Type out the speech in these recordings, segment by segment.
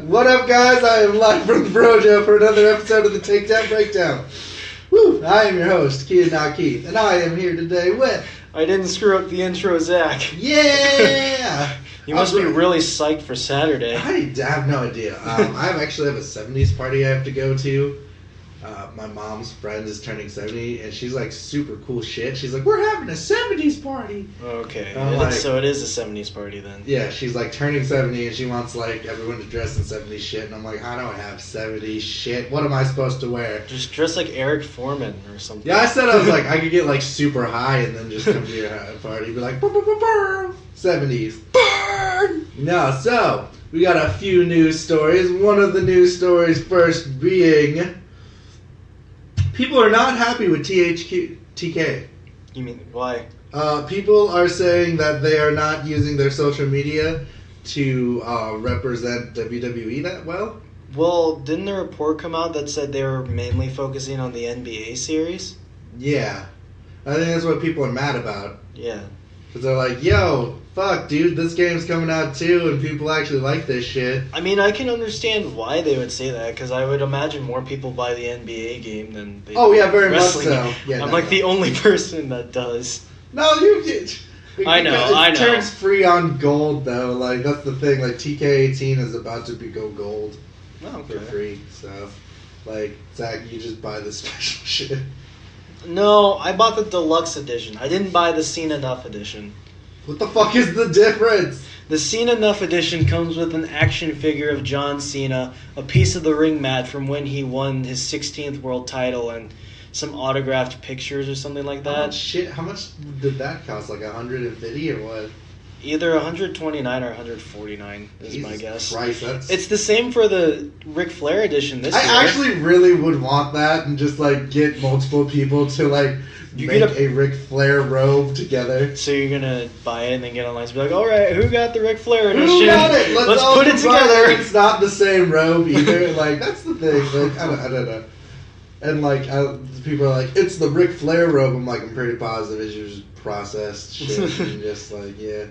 What up, guys? I am live from the Brojo for another episode of the Takedown Breakdown. Woo! I am your host, Kien, not Keith, and I am here today with... I didn't screw up the intro, Zach. Yeah! You must be really psyched for Saturday. I have no idea. I actually have a 70s party I have to go to. My mom's friend is turning 70, and she's like super cool shit. She's like, we're having a 70s party. Okay, like, so it is a 70s party then. Yeah, she's like turning 70, and she wants like everyone to dress in 70s shit. And I'm like, I don't have 70s shit. What am I supposed to wear? Just dress like Eric Foreman or something. Yeah, I said I was like, I could get like super high and then just come to your party, be like, burr, burr, burr, burr, 70s. Burn! No, so we got a few news stories. One of the news stories first being. People are not happy with TK. You mean, why? People are saying that they are not using their social media to represent WWE that well. Well, didn't a report come out that said they were mainly focusing on the NBA series? Yeah. I think that's what people are mad about. Yeah. Because they're like, yo, fuck, dude, this game's coming out too, and people actually like this shit. I mean, I can understand why they would say that, because I would imagine more people buy the NBA game than they Oh, yeah, very wrestling. much so. Yeah, I'm the only person that does. No, you did. I know. It turns free on gold, though. Like, that's the thing. Like, TK18 is about to go gold for free. So, like, Zach, you just buy the special shit. No, I bought the deluxe edition. I didn't buy the Seen Enough edition. What the fuck is the difference? The Seen Enough edition comes with an action figure of John Cena, a piece of the ring mat from when he won his 16th world title, and some autographed pictures or something like that. How much did that cost? Like 150 or what? Either 129 or 149 is Jesus my guess. Christ, It's the same for the Ric Flair edition this year. I actually really would want that and just like get multiple people to like make a Ric Flair robe together. So you're gonna buy it and then get online and be like, all right, who got the Ric Flair edition? Who got it? Let's put it together. It's not the same robe either. Like that's the thing. Like I don't know. And like people are like, it's the Ric Flair robe. I'm like, I'm pretty positive it's just processed shit and just like yeah.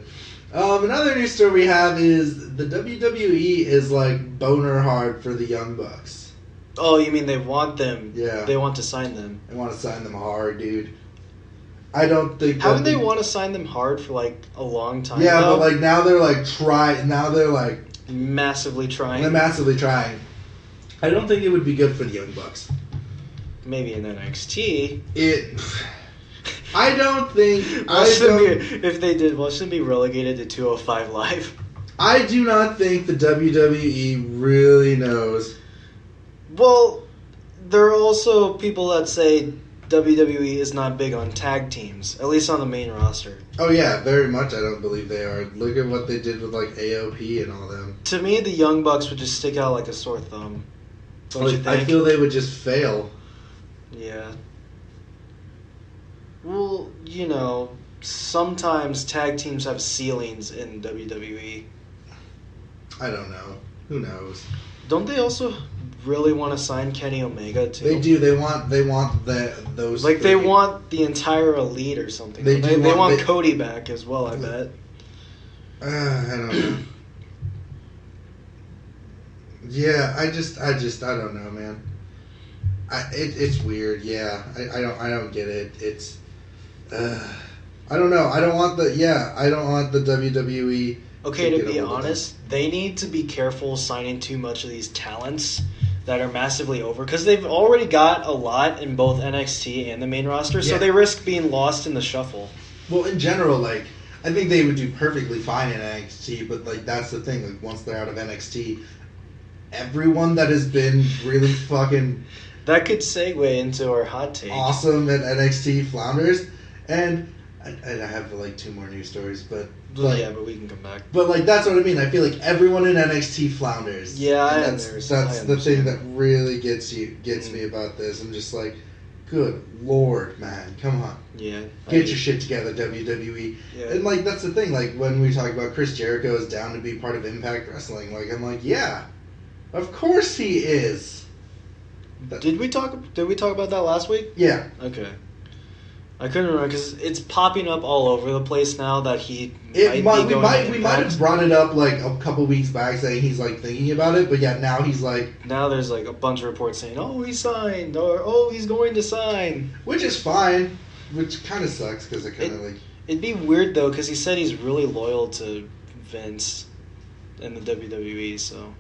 Another news story we have is the WWE is like boner hard for the Young Bucks. Oh, you mean they want them? Yeah. They want to sign them. They want to sign them hard, dude. I don't think. Haven't they want to sign them hard for like a long time? Yeah, though? but like now they're like Now they're like massively trying. They're massively trying. I don't think it would be good for the Young Bucks. Maybe in NXT. I don't think. If they did, well, shouldn't be relegated to 205 Live. I do not think the WWE really knows. Well, there are also people that say WWE is not big on tag teams, at least on the main roster. Oh yeah, very much. I don't believe they are. Look at what they did with like AOP and all them. To me, the Young Bucks would just stick out like a sore thumb. Don't you think? I feel they would just fail. Yeah. Well, you know, sometimes tag teams have ceilings in WWE. I don't know. Who knows? Don't they also really want to sign Kenny Omega too? They do. They want those. Like they want the entire elite or something. They want Cody back as well. I bet. I don't know. Yeah, I don't know, man. It's weird. Yeah, I don't get it. It's. I don't know. I don't want the WWE. Okay, to be honest, they need to be careful signing too much of these talents that are massively over, because they've already got a lot in both NXT and the main roster, so they risk being lost in the shuffle. Well, in general, like, I think they would do perfectly fine in NXT, but, like, that's the thing. Like, once they're out of NXT, everyone that has been really fucking... That could segue into our hot take. Awesome at NXT flounders, and I have, like, 2 more news stories, but... Like, yeah, but we can come back. But, like, that's what I mean. I feel like everyone in NXT flounders. Yeah, that's the thing that really gets me about this. I'm just like, good Lord, man, come on. Yeah. Get your shit together, WWE. Yeah. And, like, that's the thing. Like, when we talk about Chris Jericho is down to be part of Impact Wrestling, like, I'm like, yeah, of course he is. Did we talk about that last week? Yeah. Okay. I couldn't remember because it's popping up all over the place now that he we might have brought it up like a couple weeks back saying he's like thinking about it, but yeah, now he's like... Now there's like a bunch of reports saying, oh, he signed, or oh, he's going to sign. Which is fine, which kind of sucks because it kind of like... It'd be weird though because he said he's really loyal to Vince in the WWE, so...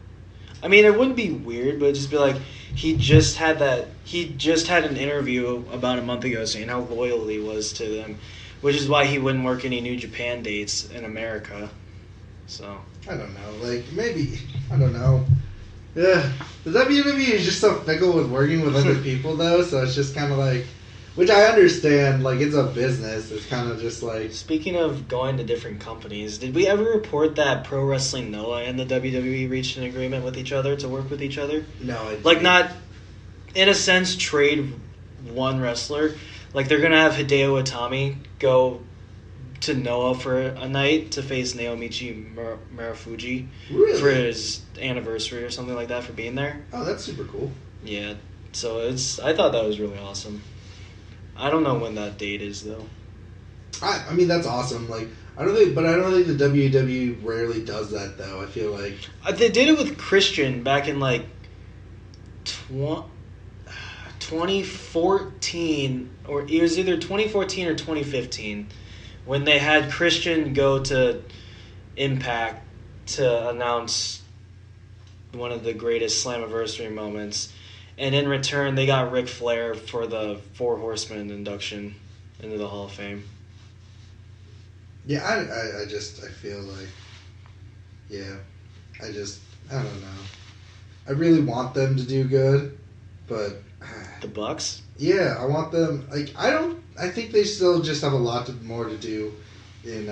I mean, it wouldn't be weird, but it'd just be like he just had an interview about a month ago saying how loyal he was to them, which is why he wouldn't work any New Japan dates in America. So I don't know, like maybe I don't know. Yeah, the WWE is just so fickle with working with other people though, so it's just kind of like, which I understand, like it's a business. It's kind of just like... Speaking of going to different companies, did we ever report that Pro Wrestling Noah and the WWE reached an agreement with each other to work with each other? No. Like not, in a sense, trade one wrestler. Like they're going to have Hideo Itami go to Noah for a night to face Naomichi Marufuji for his anniversary or something like that for being there. Oh, that's super cool. Yeah, so I thought that was really awesome. I don't know when that date is though. I mean that's awesome. Like I don't think the WWE rarely does that though. I feel like they did it with Christian back in like 2014, or it was either 2014 or 2015 when they had Christian go to Impact to announce one of the greatest Slammiversary moments. And in return, they got Ric Flair for the Four Horsemen induction into the Hall of Fame. Yeah, I feel like... Yeah, I don't know. I really want them to do good, but... The Bucks? Yeah, I want them... Like, I think they still just have a lot more to do in...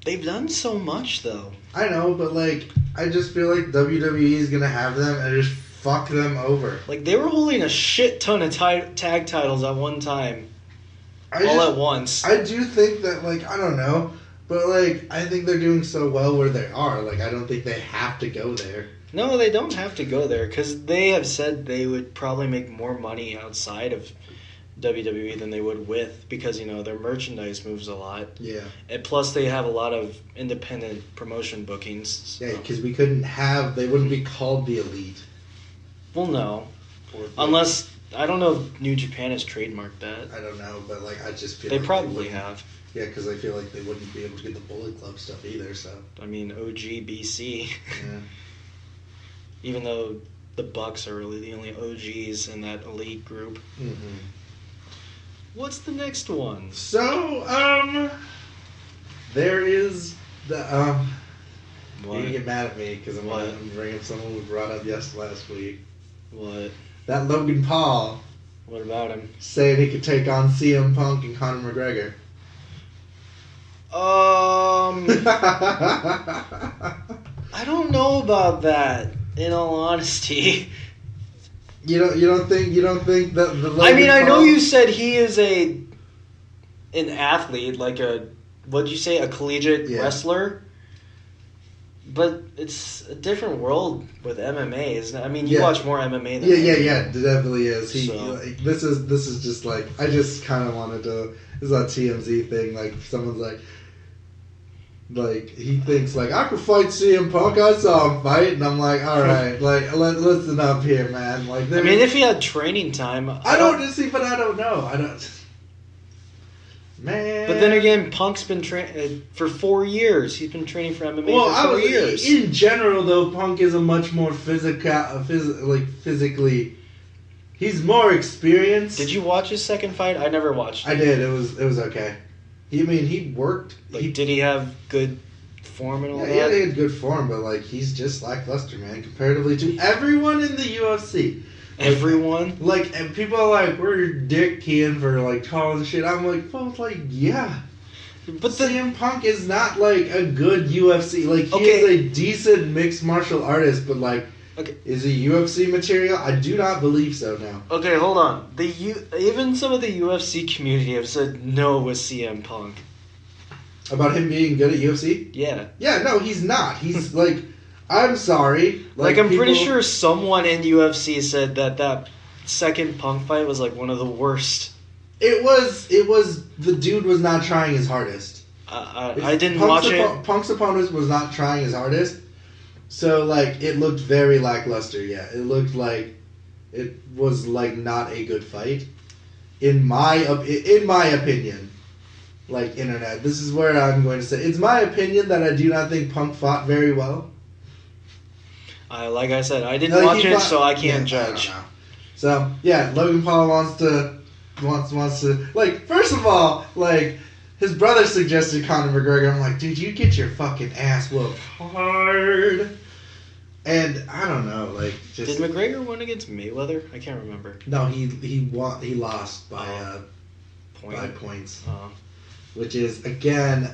They've done so much, though. I know, but, like, I just feel like WWE is going to have them and just... fuck them over. Like, they were holding a shit ton of tag titles at one time. At once. I do think that, like, I don't know, but, like, I think they're doing so well where they are. Like, I don't think they have to go there. No, they don't have to go there, because they have said they would probably make more money outside of WWE than they would with, because, you know, their merchandise moves a lot. Yeah. And plus, they have a lot of independent promotion bookings. So. Yeah, because they wouldn't be called the Elite. Well, no. Unless, I don't know if New Japan has trademarked that. I don't know, but like I just feel they like probably have. Yeah, because I feel like they wouldn't be able to get the Bullet Club stuff either, so. I mean, OG, BC. Yeah. Even though the Bucks are really the only OGs in that elite group. Mm-hmm. What's the next one? So, there is the, What? You're gonna get mad at me because I'm bringing up someone we brought up last week. What? That Logan Paul. What about him? Saying he could take on CM Punk and Conor McGregor. I don't know about that. In all honesty. You don't think that the Logan I mean, I know Paul... you said he is an athlete, like a collegiate wrestler. But it's a different world with MMA, isn't it? I mean, you watch more MMA than Yeah, it definitely is. This is just like, I just kind of wanted to, this is a TMZ thing, like, someone's like, he thinks, like, I could fight CM Punk, I saw him fight, and I'm like, alright, like, listen up here, man. Like, I mean, if he had training time... I don't know. Man. But then again, Punk's been training for 4 years. He's been training for MMA for 4 years. In general, though, Punk is a much more physically. He's more experienced. Did you watch his second fight? I never watched it. I did. It was okay. He worked. Did he have good form and all that? Yeah, he had good form, but like he's just lackluster, man, comparatively to everyone in the UFC. Everyone? Like, and people are like, we're Dick Kien for, like, tall and shit. I'm like, well, like, yeah. But CM Punk is not, like, a good UFC. Like, he is a decent mixed martial artist, but, like, is he UFC material? I do not believe so now. Okay, hold on. Even some of the UFC community have said no with CM Punk. About him being good at UFC? Yeah. Yeah, no, he's not. He's, like... I'm sorry. Like I'm pretty sure someone in UFC said that second Punk fight was like one of the worst It was the dude was not trying his hardest. I didn't watch it. Punk's opponent was not trying his hardest, so like it looked very lackluster. Yeah, it looked like it was like not a good fight, in my opinion. Like internet, this is where I'm going to say it's my opinion that I do not think Punk fought very well. Like I said, I didn't watch it, so I can't judge. I don't know. So yeah, Logan Paul wants to like, first of all, like, his brother suggested Conor McGregor. I'm like, dude, you get your fucking ass whooped hard. And I don't know, like, just... Did McGregor win against Mayweather? I can't remember. No, he lost by points. Which is, again,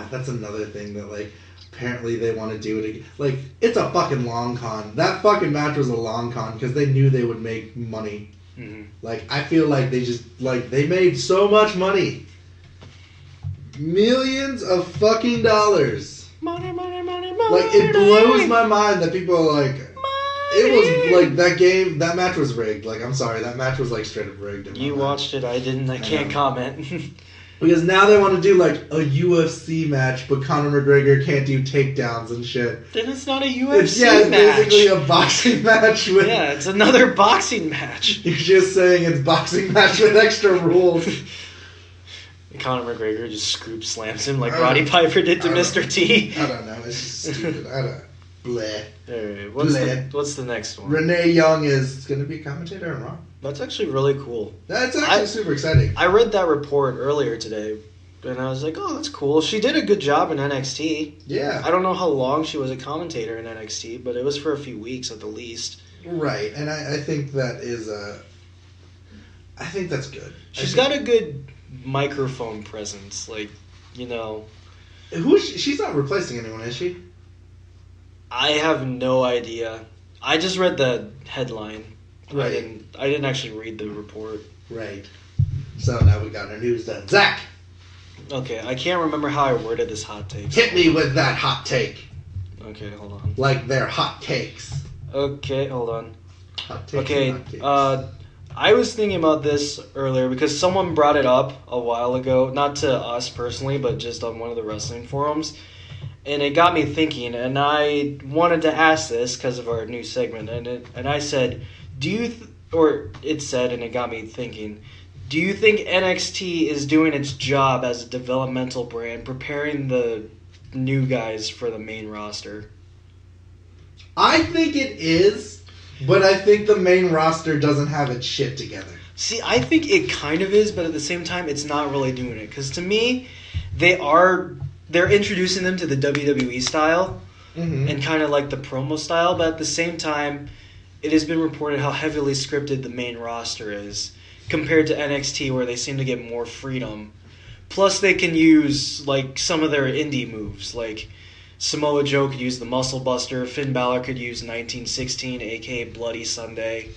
that's another thing that, like, apparently they want to do it again. Like, it's a fucking long con. That fucking match was a long con because they knew they would make money. Mm-hmm. Like, I feel like they just, like, they made so much money. Millions of fucking dollars. Money. Like, it blows my mind that people are like, it was, like, that match was rigged. Like, I'm sorry, that match was, like, straight up rigged. You watched it, I didn't, I can't comment. Because now they want to do, like, a UFC match, but Conor McGregor can't do takedowns and shit. Then it's not a UFC it's match. Basically a boxing match with... Yeah, it's another boxing match. You're just saying it's boxing match with extra rules. Conor McGregor just scoop slams him like Roddy Piper did to Mr. T. I don't know. It's just stupid. I don't... Bleh. Alright, what's the next one? Renee Young is going to be a commentator on Raw. That's actually really cool. That's actually super exciting. I read that report earlier today, and I was like, oh, that's cool. She did a good job in NXT. Yeah. I don't know how long she was a commentator in NXT, but it was for a few weeks at the least. Right, and I think that is I think that's good. She's got a good microphone presence, like, you know. She's not replacing anyone, is she? I have no idea. I just read the headline. Right. I didn't actually read the report. Right. So now we got our news done. Zach! Okay, I can't remember how I worded this hot take. Hit me with that hot take. Okay, hold on. Like they're hot takes. Okay, hold on. Hot takes. Okay, I was thinking about this earlier because someone brought it up a while ago, not to us personally, but just on one of the wrestling forums. And it got me thinking, and I wanted to ask this because of our new segment. And I said, it said, and it got me thinking, do you think NXT is doing its job as a developmental brand, preparing the new guys for the main roster? I think it is, but I think the main roster doesn't have its shit together. See, I think it kind of is, but at the same time, it's not really doing it. Because to me, they're introducing them to the WWE style and kind of like the promo style, but at the same time, it has been reported how heavily scripted the main roster is compared to NXT, where they seem to get more freedom. Plus, they can use like some of their indie moves, like Samoa Joe could use the Muscle Buster, Finn Balor could use 1916, aka Bloody Sunday.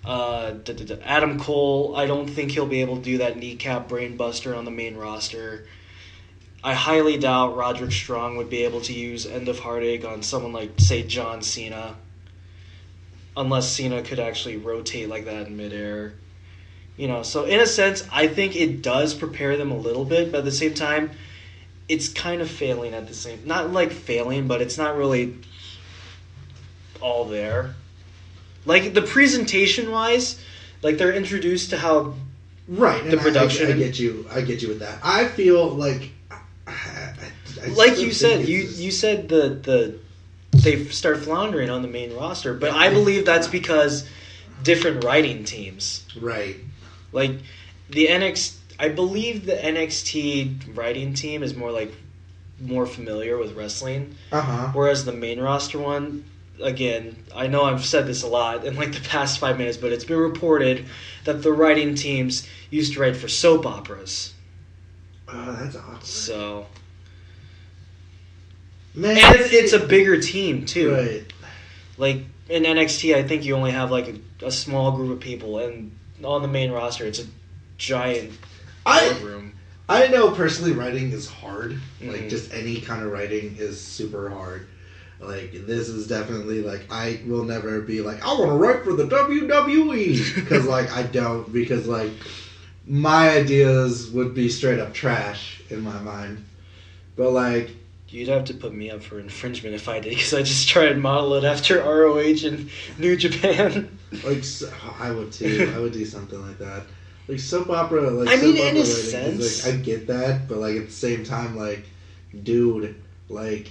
Adam Cole, I don't think he'll be able to do that kneecap brain buster on the main roster. I highly doubt Roderick Strong would be able to use End of Heartache on someone like, say, John Cena. Unless Cena could actually rotate like that in midair. You know, so in a sense, I think it does prepare them a little bit, but at the same time, it's kind of failing at the same... Not like failing, but it's not really all there. Like, the presentation-wise, like, they're introduced to how... Right, the production... I get you with that. I feel like... like you said, you said they start floundering on the main roster, but I believe that's because different writing teams. Right. Like I believe the NXT writing team is more familiar with wrestling. Whereas the main roster one, again, I know I've said this a lot in like the past 5 minutes, but it's been reported that the writing teams used to write for soap operas. Oh, that's awkward. So, man, and it's a bigger team too. Right. Like in NXT, I think you only have like a small group of people, and on the main roster, it's a giant room. I know personally, writing is hard. Like just any kind of writing is super hard. Like this is definitely like I will never be like I want to write for the WWE because like I don't because like. my ideas would be straight up trash in my mind. But like, you'd have to put me up for infringement if I did, because I just tried to model it after ROH and New Japan. Like, I would too. I would do something like that. Like soap opera. Like, I mean, soap in a opera sense, like, I get that, but like at the same time, like, dude, like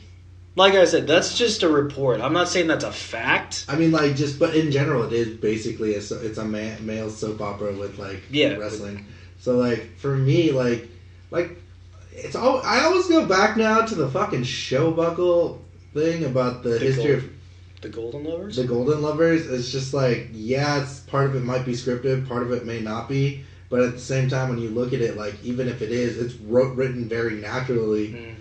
I said, that's just a report. I'm not saying that's a fact. I mean, like, but in general, it is basically it's a male soap opera with like wrestling. So like for me, like it's all. I always go back now to the fucking show buckle thing about the history of the Golden Lovers. The Golden Lovers. It's just like, yeah, it's part of it might be scripted, part of it may not be. But at the same time, when you look at it, like, even if it is, it's written very naturally.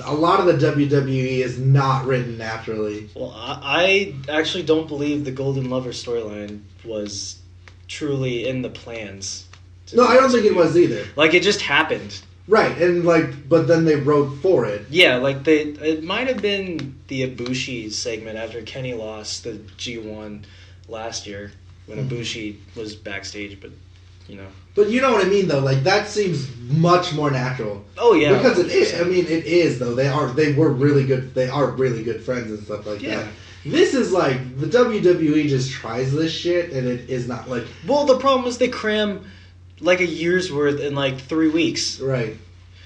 A lot of the WWE is not written naturally. Well, I actually don't believe the Golden Lover storyline was truly in the plans. No, I don't think it was either. Like, it just happened. Right, and like, but then they wrote for it. Yeah, like it might have been the Ibushi segment after Kenny lost the G1 last year when Ibushi was backstage, but you know. But you know what I mean, though. Like, that seems much more natural. Oh yeah, because it is. I mean, it is though. They were really good. They are really good friends and stuff like that. This is like the WWE just tries this shit, and it is not like. Well, the problem is they cram like a year's worth in like 3 weeks. Right.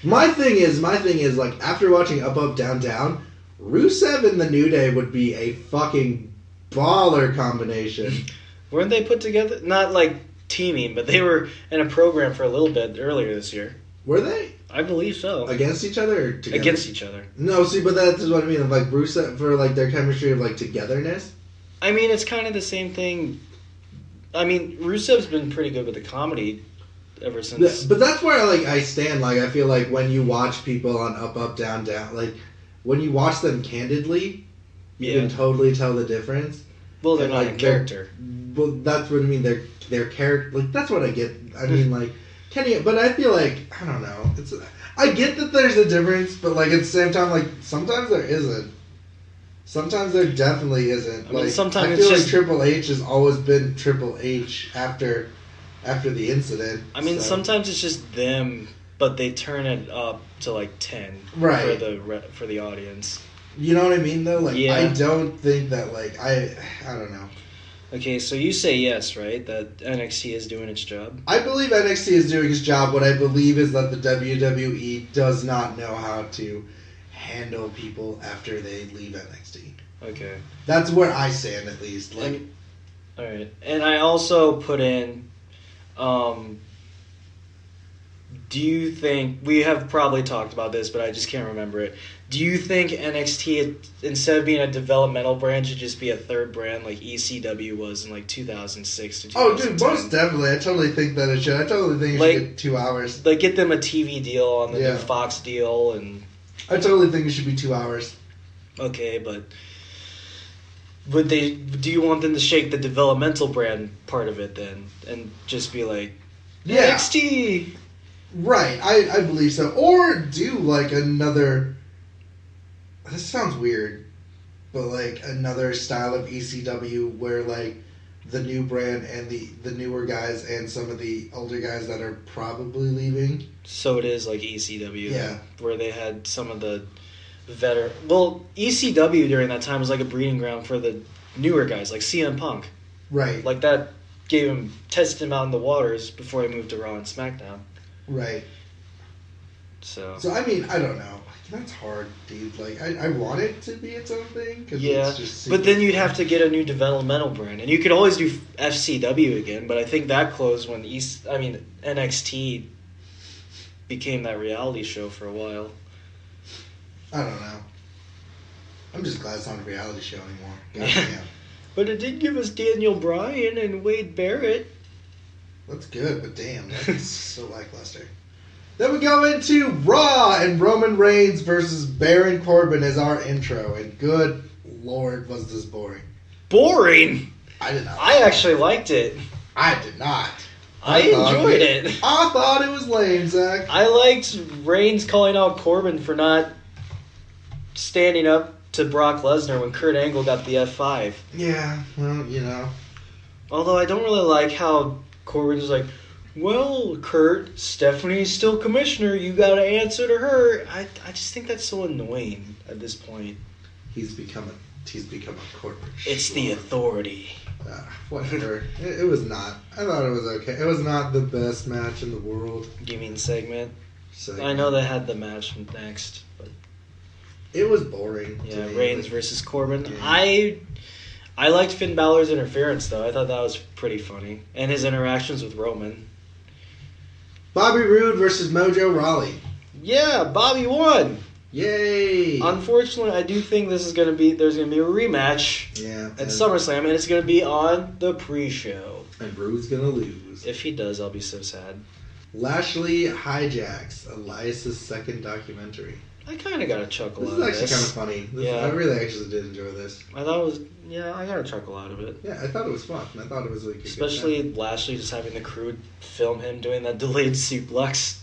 My thing is like, after watching Up Up Down Down, Rusev and the New Day would be a fucking baller combination. Weren't they put together? Not like teaming, but they were in a program for a little bit earlier this year. Were they? I believe so. Against each other or together? Against each other. No, see, but that's what I mean. Like, Rusev, for like their chemistry of like togetherness. I mean, it's kind of the same thing. I mean, Rusev's been pretty good with the comedy ever since. But that's where I stand. Like, I feel like when you watch people on Up Up Down Down, like when you watch them candidly, you can totally tell the difference. Well, they're not in character. Well, that's what I mean. Their character, like, that's what I get. I mean, like, Kenny, but I feel like, I don't know. I get that there's a difference, but like at the same time, like, sometimes there isn't. Sometimes there definitely isn't. I mean, like, sometimes I feel like Triple H has always been Triple H after the incident. I mean, sometimes it's just them, but they turn it up to like 10 for the audience. You know what I mean, though? Like, I don't think that, like, I don't know. Okay, so you say yes, right? That NXT is doing its job? I believe NXT is doing its job. What I believe is that the WWE does not know how to handle people after they leave NXT. Okay. That's where I stand, at least. Like, all right. And I also put in, do you think, we have probably talked about this, but I just can't remember it. Do you think NXT, instead of being a developmental brand, should just be a third brand like ECW was in like 2006 to 2010? Oh, dude, most definitely. I totally think that it should. I totally think it should get 2 hours. Like, get them a TV deal on the new Fox deal. And I totally think it should be 2 hours. Okay, but do you want them to shake the developmental brand part of it then? And just be like, NXT! Right, I believe so. Or do like another... This sounds weird, but like another style of ECW where like the new brand and the newer guys and some of the older guys that are probably leaving. So it is like ECW, yeah, where they had some of the veteran. Well, ECW during that time was like a breeding ground for the newer guys, like CM Punk. Right. Like that tested him out in the waters before he moved to Raw and SmackDown. Right. So I mean, I don't know. That's hard, dude. Like, I want it to be its own thing. Cause it's just but then you'd have to get a new developmental brand. And you could always do FCW again, but I think that closed when NXT became that reality show for a while. I don't know. I'm just glad it's not a reality show anymore. Goddamn. But it did give us Daniel Bryan and Wade Barrett. That's good, but damn, that's so lackluster. Then we go into Raw, and Roman Reigns versus Baron Corbin as our intro. And good lord, was this boring. Boring? I did not. I actually liked it. I did not. I enjoyed it. I thought it was lame, Zach. I liked Reigns calling out Corbin for not standing up to Brock Lesnar when Kurt Angle got the F5. Yeah, well, you know. Although I don't really like how Corbin was like, well, Kurt, Stephanie's still commissioner. You got to answer to her. I just think that's so annoying at this point. He's become a corporate. It's the authority. Whatever. It was not. I thought it was okay. It was not the best match in the world. You mean segment? I know they had the match next, but it was boring. Yeah, Reigns versus Corbin. Yeah. I liked Finn Balor's interference though. I thought that was pretty funny, and his interactions with Roman. Bobby Roode versus Mojo Rawley. Yeah, Bobby won. Yay! Unfortunately, I do think there's gonna be a rematch. Yeah. At SummerSlam, and it's gonna be on the pre-show. And Roode's gonna lose. If he does, I'll be so sad. Lashley hijacks Elias's second documentary. I kind of got a chuckle out of this. this. This is actually kind of funny. I really actually did enjoy this. I thought it was, I got a chuckle out of it. Yeah, I thought it was fun. I thought it was like especially Lashley just having the crew film him doing that delayed suplex.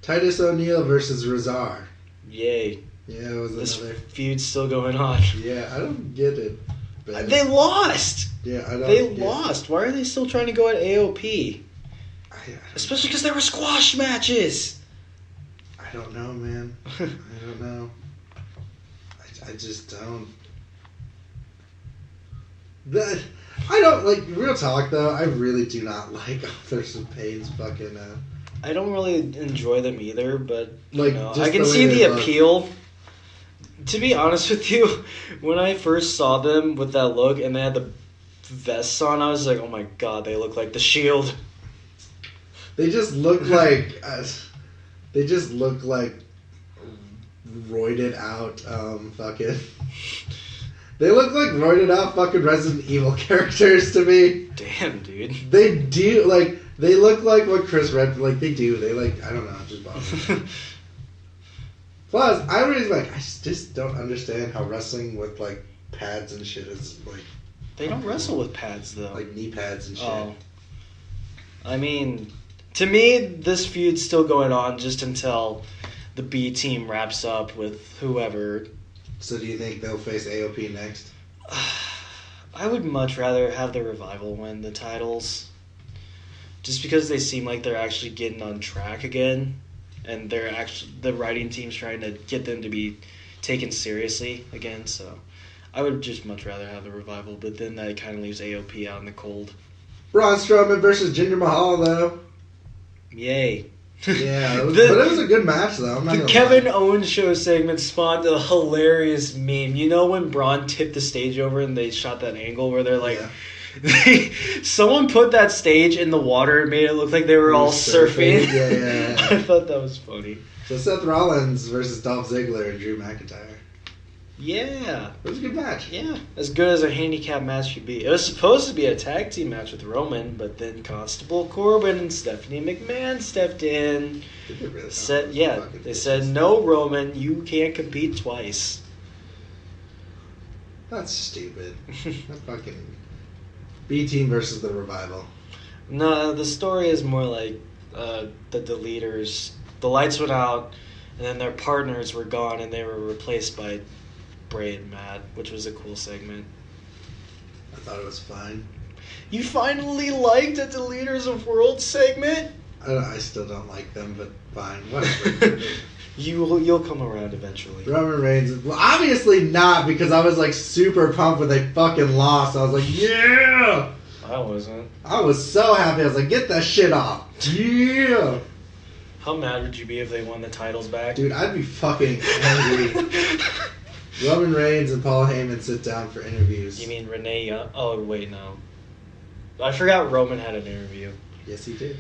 Titus O'Neil versus Razar. Yay. Yeah, it was this another... feud's still going on. Yeah, I don't get it. They lost! Yeah, I don't They lost. Why are they still trying to go at AOP? Especially because they were squash matches! I don't know, man. I don't know. I just don't... I don't, like, real talk, though, I really do not like Authors of Pain's fucking... I don't really enjoy them either, but like, I can see the appeal. To be honest with you, when I first saw them with that look and they had the vests on, I was like, oh my god, they look like the Shield. They just look like... they just look like roided out fucking... They look like roided out fucking Resident Evil characters to me. Damn, dude. They do, like... They look like what Chris Redfield, like, they do. They, like, I don't know, it just bothers me. Plus, I was like, I just don't understand how wrestling with, like, pads and shit is, like... They don't wrestle with pads, though. Like, knee pads and shit. Oh. I mean, to me, this feud's still going on just until the B team wraps up with whoever. So do you think they'll face AOP next? I would much rather have the Revival win the titles. Just because they seem like they're actually getting on track again, and the writing team's trying to get them to be taken seriously again. So, I would just much rather have the Revival, but then that kind of leaves AOP out in the cold. Braun Strowman versus Jinder Mahal, though. Yay! Yeah, but it was a good match, though. The Kevin Owens show segment spawned a hilarious meme. You know when Braun tipped the stage over and they shot that angle where they're like. Yeah. Someone put that stage in the water and made it look like they were all surfing. Yeah. I thought that was funny. So Seth Rollins versus Dolph Ziggler and Drew McIntyre. Yeah. It was a good match. Yeah. As good as a handicap match should be. It was supposed to be a tag team match with Roman, but then Constable Corbin and Stephanie McMahon stepped in. Did they really? They said, no, Roman, you can't compete twice. That's stupid. That's fucking... B team versus the Revival. No, the story is more like the Deleters. The lights went out, and then their partners were gone, and they were replaced by Bray and Matt, which was a cool segment. I thought it was fine. You finally liked a Deleters of World segment? I still don't like them, but fine, whatever. You'll come around eventually. Roman Reigns, well, obviously not, because I was like super pumped when they fucking lost. I was like, yeah! I wasn't. I was so happy. I was like, get that shit off. Yeah! How mad would you be if they won the titles back? Dude, I'd be fucking angry. Roman Reigns and Paul Heyman sit down for interviews. You mean Renee Young? Oh, wait, no. I forgot Roman had an interview. Yes, he did.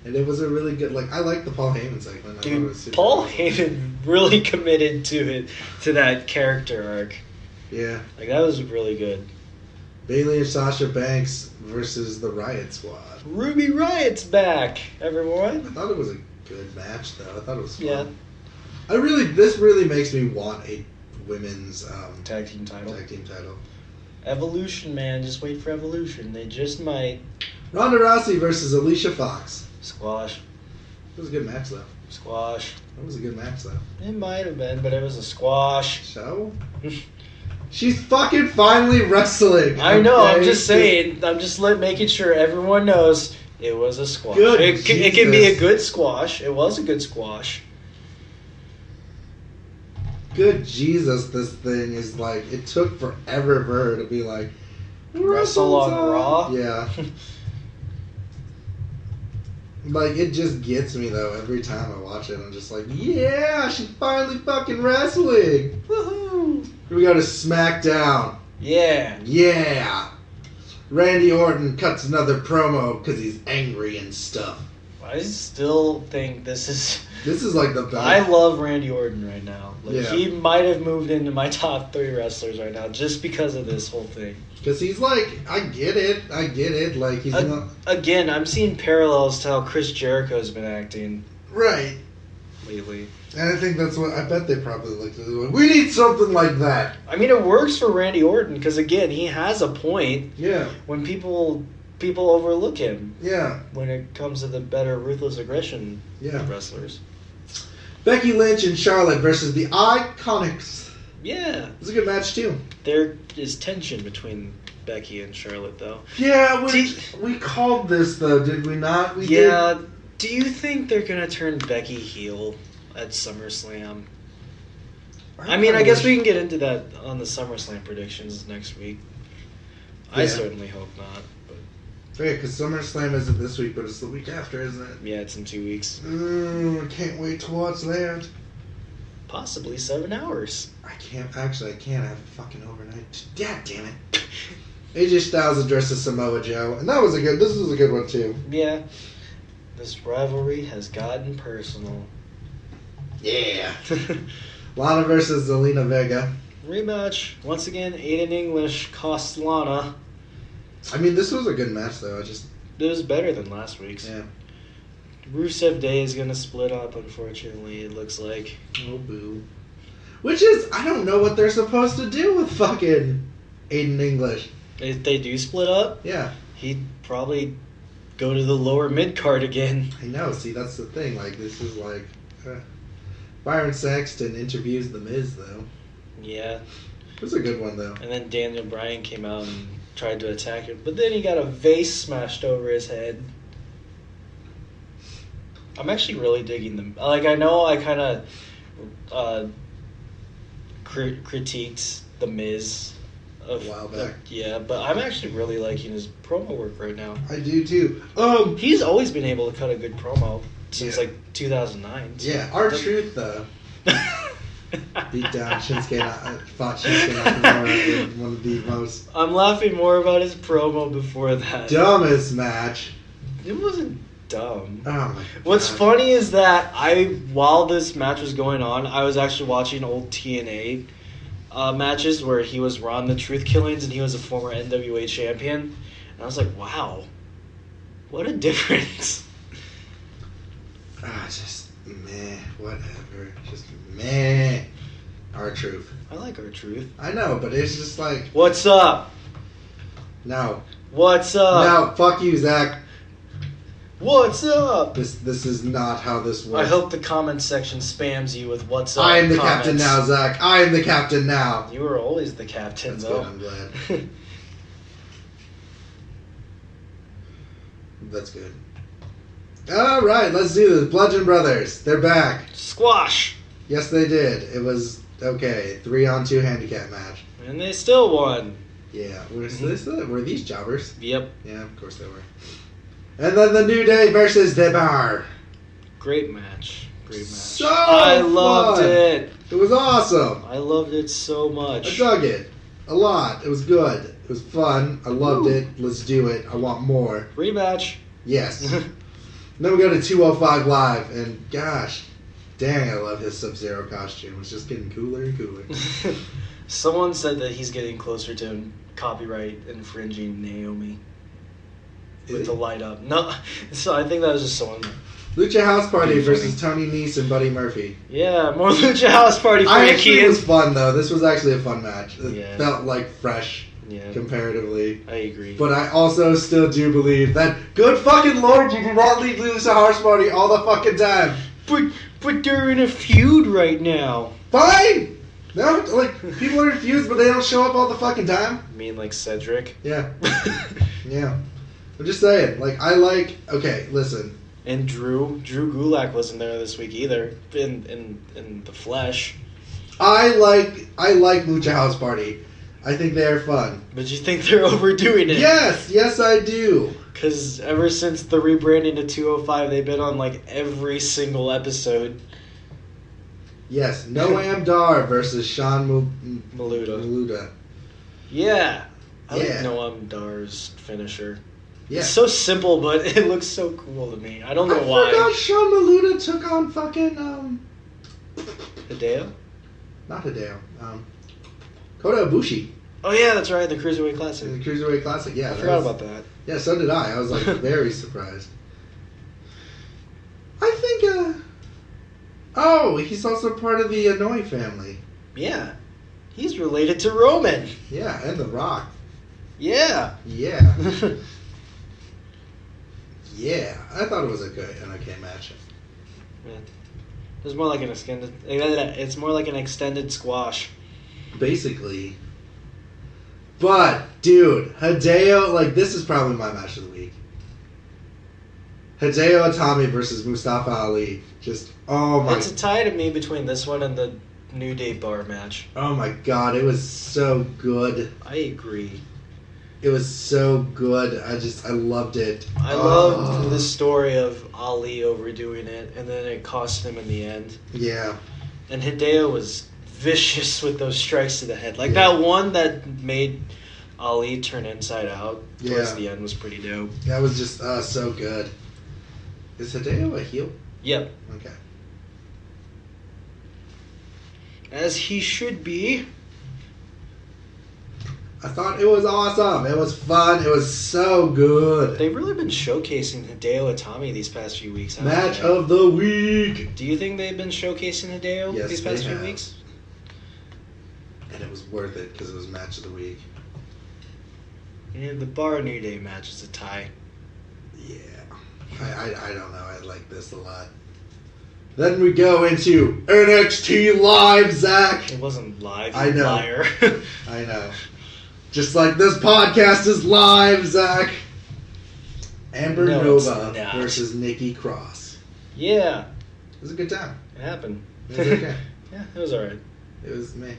And it was a really good, like, I like the Paul Heyman segment. Dude, Paul Heyman really committed to that character arc. Yeah. Like, that was really good. Bayley and Sasha Banks versus the Riot Squad. Ruby Riot's back, everyone. I thought it was a good match, though. I thought it was fun. Yeah. This really makes me want a women's tag team title. Evolution, man. Just wait for Evolution. They just might. Ronda Rousey versus Alicia Fox. Squash. It was a good match, though. Squash. It was a good match, though. It might have been, but it was a squash. So? She's fucking finally wrestling. I know, okay? I'm just saying. I'm just making sure everyone knows It was a squash. Good It can be a Jesus. good squash. It was a good squash. Good Jesus, this thing is like, it took forever for her to be like, Wrestle on Raw? Yeah. Like, it just gets me, though, every time I watch it. I'm just like, yeah, she's finally fucking wrestling. Woohoo. Here we go to SmackDown. Yeah. Yeah. Randy Orton cuts another promo because he's angry and stuff. I still think this is... This is like the best. I love Randy Orton right now. Like, Yeah. He might have moved into my top 3 wrestlers right now just because of this whole thing. Because he's like, I get it. Like, he's not... Again, I'm seeing parallels to how Chris Jericho's been acting Right. lately. And I think that's what... I bet they probably looked at it. We need something like that. I mean, it works for Randy Orton because, again, he has a point Yeah. when people overlook him Yeah. when it comes to the better Ruthless Aggression Yeah. wrestlers. Becky Lynch and Charlotte versus the Iconics. Yeah. It was a good match, too. There is tension between Becky and Charlotte, though. Yeah, we called this, though, did we not? We Yeah. Do you think they're going to turn Becky heel at SummerSlam? I mean, I guess we can get into that on the SummerSlam predictions next week. I Yeah. certainly hope not. But Yeah, because SummerSlam isn't this week, but it's the week after, isn't it? yeah, it's in 2 weeks. Can't wait to watch that. Possibly 7 hours. I can't have a fucking overnight. God damn it. AJ Styles addresses Samoa Joe, and this was a good one, too. Yeah. This rivalry has gotten personal. Yeah. Lana versus Zelina Vega. Rematch. Once again, Aiden English cost Lana. I mean, this was a good match, though. It was better than last week's. Yeah. Rusev Day is going to split up, unfortunately, it looks like. Oh, boo. Which is, I don't know what they're supposed to do with fucking Aiden English. If they do split up, Yeah. he'd probably go to the lower mid-card again. I know. See, that's the thing. Like, this is like... Byron Saxton interviews The Miz, though. Yeah. It was a good one, though. And then Daniel Bryan came out and tried to attack him, but then he got a vase smashed over his head. I'm actually really digging them. Like, I know I kind of critiqued The Miz A while back. Yeah, but I'm actually really liking his promo work right now. I do, too. He's always been able to cut a good promo since, Yeah. like, 2009. So. Yeah, R-Truth, though. Beat down fought Shinsuke Nakamura in one of the most I'm laughing more about his promo before that. dumbest match. It wasn't dumb. Oh my What's God. funny is that while this match was going on, I was actually watching old TNA matches where he was Ron the Truth Killings and he was a former NWA champion. And I was like, wow, what a difference. Just meh, whatever. Just meh. R-Truth. I like our truth. I know, but it's just like, What's up? no. What's up? No, fuck you, Zach. What's up? This is not how this works. I hope the comment section spams you with what's up. I am the comments. captain now, Zach. I am the captain now. You were always the captain, That's though. good, I'm glad. That's good. Alright, let's do this. Bludgeon Brothers. They're back. Squash! Yes, they did. It was, okay, 3-on-2 handicap match. And they still won. Yeah. Were these jobbers? Yep. Yeah, of course they were. And then the New Day versus The Bar. Great match. Great match. So I loved fun. it. It was awesome. I loved it so I much. dug it. A lot. It was good. It was fun. I loved it. Let's do it. I want more. Rematch. Yes. Then we go to 205 Live, and gosh, dang, I love his Sub-Zero costume. It's just getting cooler and cooler. Someone said that he's getting closer to copyright infringing Naomi with the light up. No, so I think that was just someone. Lucha House Party versus Tony Nese and Buddy Murphy. Yeah, more Lucha House Party for I you, actually Kien. was fun, though. This was actually a fun match. It Yeah. felt like fresh Yeah, comparatively. I agree. But I also still do believe that, good fucking lord, you do not leave Lucha House Party all the fucking time. But they're in a feud right now. Fine! No, like, people are confused, but they don't show up all the fucking time. You mean like Cedric? Yeah. Yeah. I'm just saying. Like, okay, listen. And Drew Gulak wasn't there this week either in the flesh. I like Lucha House Party. I think they are fun. But you think they're overdoing it? Yes, I do. Because ever since the rebranding to 205, they've been on like every single episode. Yes, Noam Dar versus Sean Maluda. Yeah. I like Noam Dar's finisher. Yeah. It's so simple, but it looks so cool to me. I don't know why. I forgot Sean Maluda took on fucking, Hideo? Not Hideo. Kota Ibushi. Oh, yeah, that's right. The Cruiserweight Classic. The Cruiserweight Classic, yeah. I forgot about that. Yeah, so did I. I was, like, very surprised. I think, oh, he's also part of the Inouye family. Yeah. He's related to Roman. Yeah, and The Rock. Yeah. Yeah. Yeah. I thought it was an okay match. Yeah. It's more like an extended. It's more like an extended squash. Basically. But, dude, Hideo, like, this is probably my match of the week. Hideo Itami versus Mustafa Ali. Just, oh my... It's a tie to me between this one and the New Day Bar match. Oh my god, it was so good. I agree. It was so good. I loved it. I loved the story of Ali overdoing it, and then it cost him in the end. Yeah. And Hideo was vicious with those strikes to the head. Like that one that made Ali turn inside out towards the end was pretty dope. That was just so good. Is Hideo a heel? Yep. Okay. As he should be. I thought it was awesome. It was fun. It was so good. They've really been showcasing Hideo Itami these past few weeks. Match of the week. Do you think they've been showcasing Hideo these past few weeks? And it was worth it because it was match of the week. Yeah, the Bar New Day match is a tie. Yeah. I don't know. I like this a lot. Then we go into NXT Live, Zach. It wasn't live. I know. Liar. I know. Just like this podcast is live, Zach. Amber Nova versus Nikki Cross. Yeah. It was a good time. It happened. It was okay. Yeah, it was alright. It was me.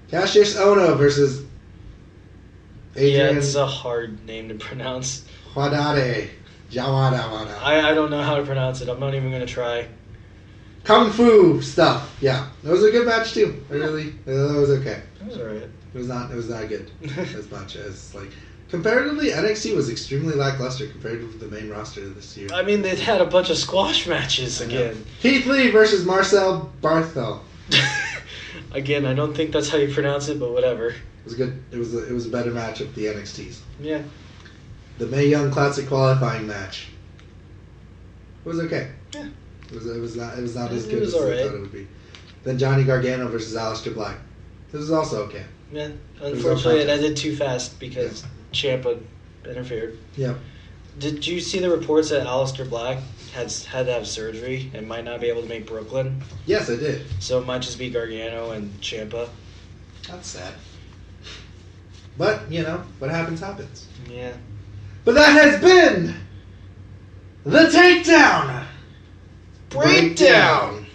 Cassius Ohno versus Adrian. Yeah, it's a hard name to pronounce. Haddad. Jawadawada. I don't know how to pronounce it. I'm not even going to try. Kung Fu stuff. Yeah. It was a good match, too. It was okay. It was alright. It was not good as much as, like, comparatively, NXT was extremely lackluster compared to the main roster this year. I mean, they've had a bunch of squash matches again. Keith Lee versus Marcel Barthel. Again, I don't think that's how you pronounce it, but whatever. It was good. It was a better match of the NXTs. Yeah. The Mae Young Classic qualifying match. It was okay. Yeah. It was not as good as right. I thought it would be. Then Johnny Gargano versus Aleister Black. This was also okay. Yeah. Unfortunately, it ended too fast because Ciampa interfered. Yeah. Did you see the reports that Aleister Black had to have surgery and might not be able to make Brooklyn? Yes, I did. So it might just be Gargano and Ciampa. That's sad. But, what happens, happens. Yeah. But that has been the Takedown Breakdown.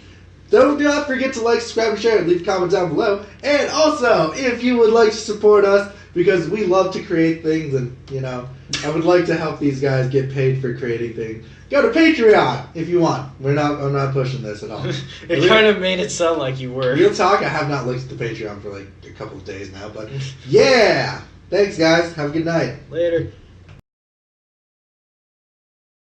Do not forget to like, subscribe, and share, and leave a comment down below. And also, if you would like to support us, because we love to create things, and, I would like to help these guys get paid for creating things, go to Patreon if you want. I'm not pushing this at all. It kind of made it sound like you were. Real talk, I have not looked at the Patreon for like a couple of days now, but yeah! Thanks, guys. Have a good night. Later.